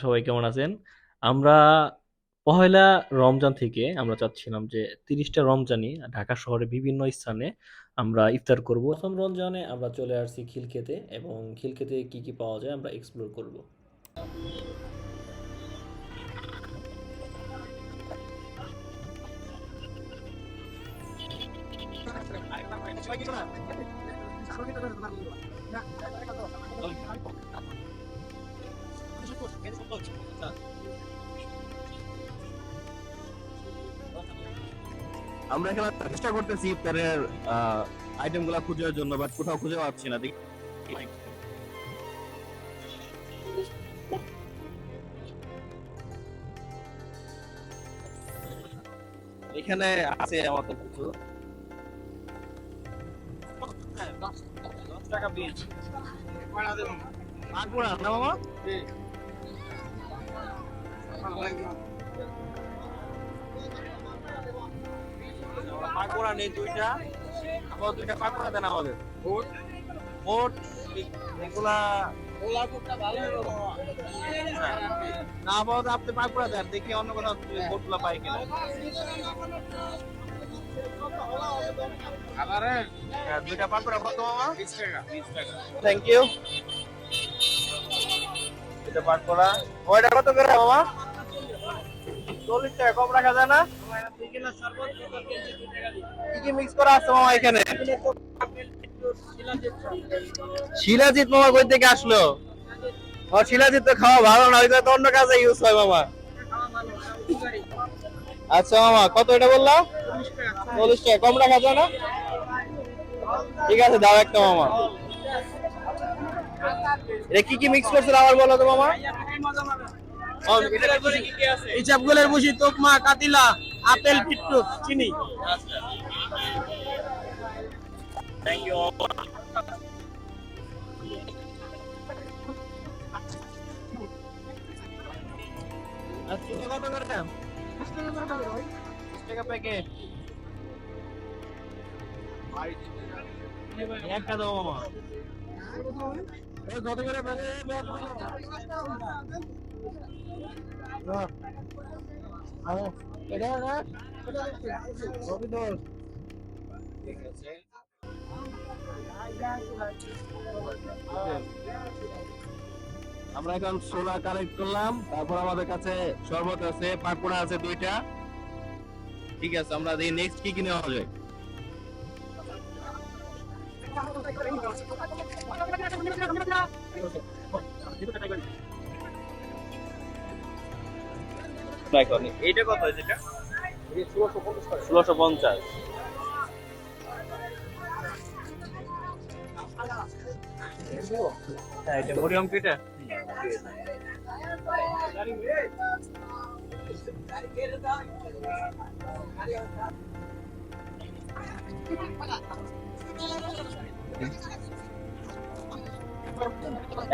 সবাই কেমন আছেন? আমরা পহেলা রমজান থেকে আমরা চাচ্ছিলাম যে 30টা রমজানই ঢাকা শহরে বিভিন্ন স্থানে আমরা ইফতার করব। প্রথম রমজানে আমরা চলে আসছি খিলক্ষেতে এবং খিলক্ষেতে কি কি পাওয়া যায় আমরা এক্সপ্লোর করব। আমরা এখানে চেষ্টা করতেছি ইফতারের আইটেম গুলা খুঁজার জন্য, বাট কোথাও খুঁজে পাচ্ছি না। দেখি এখানে আছে আমাদের কিছু। পাঁকুড়া না মামা? পাঁকুড়া নেই দুইটা, আবার দুইটা পাঁকুড়া দেন আমাদের। মোট এগুলা না আপাতত আপনি পাঁকুড়া দেন, দেখি অন্য কোথাও বোটগুলা পাই কিনা। হ্যাঁ, দুইটা পাঁকুড়া কত মামা? 20 টাকা। Thank you. এটা পাঁকুড়া ওইটা কত করে মামা? 40 টাকা, কম রাখা যায় না? কি কি মিক্স করা আছে মামা এখানে? শিলাজিৎ মামা কই থেকে আসলো? ও শিলাজিৎ তো খাওয়া ভালো না, ওইটা তো অন্য কাজে ইউজ হয় মামা। আচ্ছা মামা, কত এটা বললা? 40 টাকা, কম রাখা যায় না? ঠিক আছে, দাও একটা মামা। এটা কি কি মিক্স করছো আবার বলো তো মামা? ইচাপগুলের বুঝি, তোকমা, কাতিলা, আপেল, বিটরুট, চিনি। Thank you. আচ্ছা কত করে দাম? 20 টাকা প্যাকেট। একটা দাও মামা। কত করে ঠিক আছে। আমরা এখন ছোলা কালেক্ট করলাম, তারপর আমাদের কাছে শরবত আছে, পাকুড়া আছে দুইটা। ঠিক আছে, আমরা দেখি নেক্সট কি কিনে নেওয়া যায়। এইটা কত হয়েছে? এটা 1650। হ্যাঁ, এটা মরিয়ম পিঠা।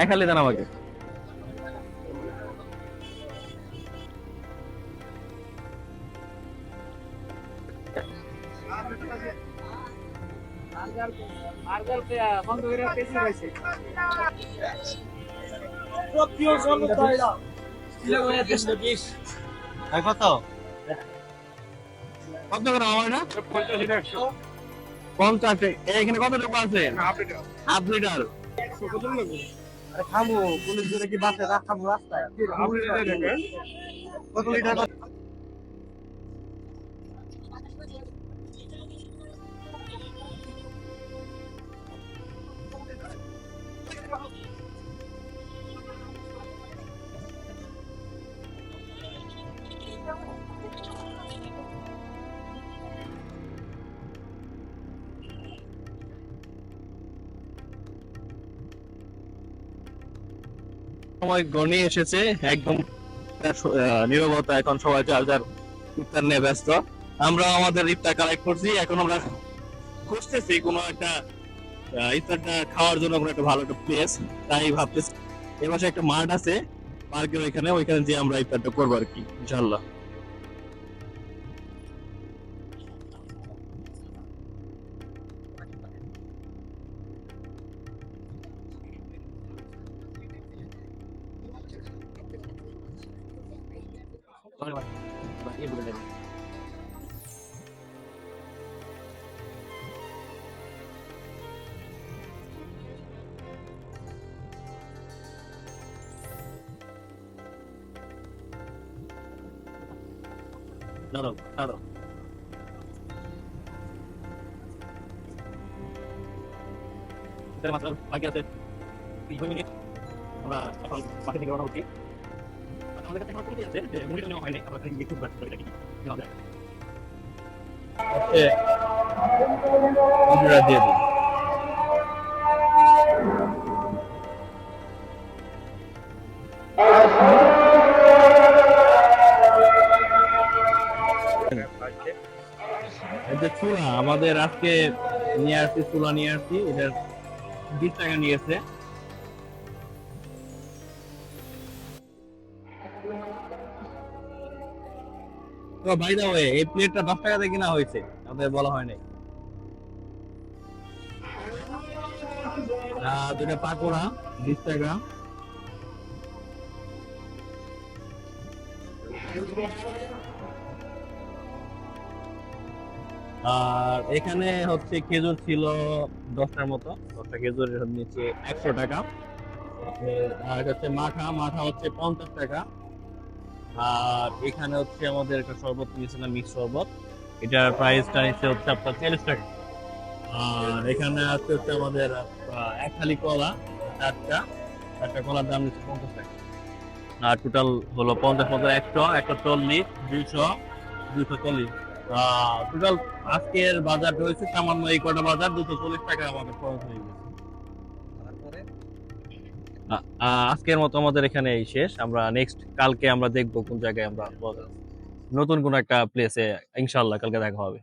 এক হালি দেন আমাকে। কত কত করে আমার না? 50। এখানে কত টাকা আছে? Half litre. আরে খামু, পুলিশ ধরে কি বাসে রাখামু রাস্তায়? কত লিটার? সময় ঘনিয়ে এসেছে একদম। নীরবতা, এখন সবাই যার যার ইফতার নিয়ে ব্যস্ত। আমরা আমাদের ইফতার কালেক্ট করছি, এখন আমরা খুঁজতেছি কোনো একটা ইফতারটা খাওয়ার জন্য কোনো একটা ভালো একটা প্লেস। তাই ভাবতেছি এর পাশে একটা মাঠ আছে, পার্কের ওইখানে যে আমরা ইফতারটা করবো আর কি, ইনশাল্লাহ। দাঁড়াও দাঁড়াও মাত্র বাকি আছে 2 মিনিট আমরা এখন বাকি থেকে রওনা হচ্ছি আমাদের কাছে এখন আছে যে মুড়িটা নেওয়া হয়নি আমরা একটু বাট করে রাখি আমরা দিয়ে দিই এটা চুলা আমাদের আজকে নিয়ে আসছি চুলা নিয়ে আসছি এটার 20 টাকা নিয়েছে তো ভাই দাও এই প্লেটটা 10 টাকাতে কিনা হয়েছে আমাদের বলা হয় নাই দুটো পাকোড়া 20 টাকা আর এখানে হচ্ছে খেজুর ছিল 10টার মতো 10টা খেজুরের নিচে 100 টাকা আর এটা হচ্ছে মাঠা মাঠা হচ্ছে 50 টাকা আর এখানে হচ্ছে আমাদের একটা শরবত নিয়েছিলাম মিক্স শরবত এটার প্রাইসটা নিচ্ছে হচ্ছে আপনার 40 টাকা আর এখানে আছে হচ্ছে আমাদের এক থালি কলা চারটা কলার দাম নিচ্ছে 50 টাকা আর টোটাল হলো 50 100 140 200 240 টোটাল আজকের বাজার হয়েছে সামান্য এই কটা বাজার 240 টাকা আমাদের খরচ হয়ে গেছে আজকের মতো আমাদের এখানে এই শেষ আমরা নেক্সট কালকে আমরা দেখবো কোন জায়গায় আমরা নতুন কোন একটা প্লেসে ইনশাআল্লাহ কালকে দেখা হবে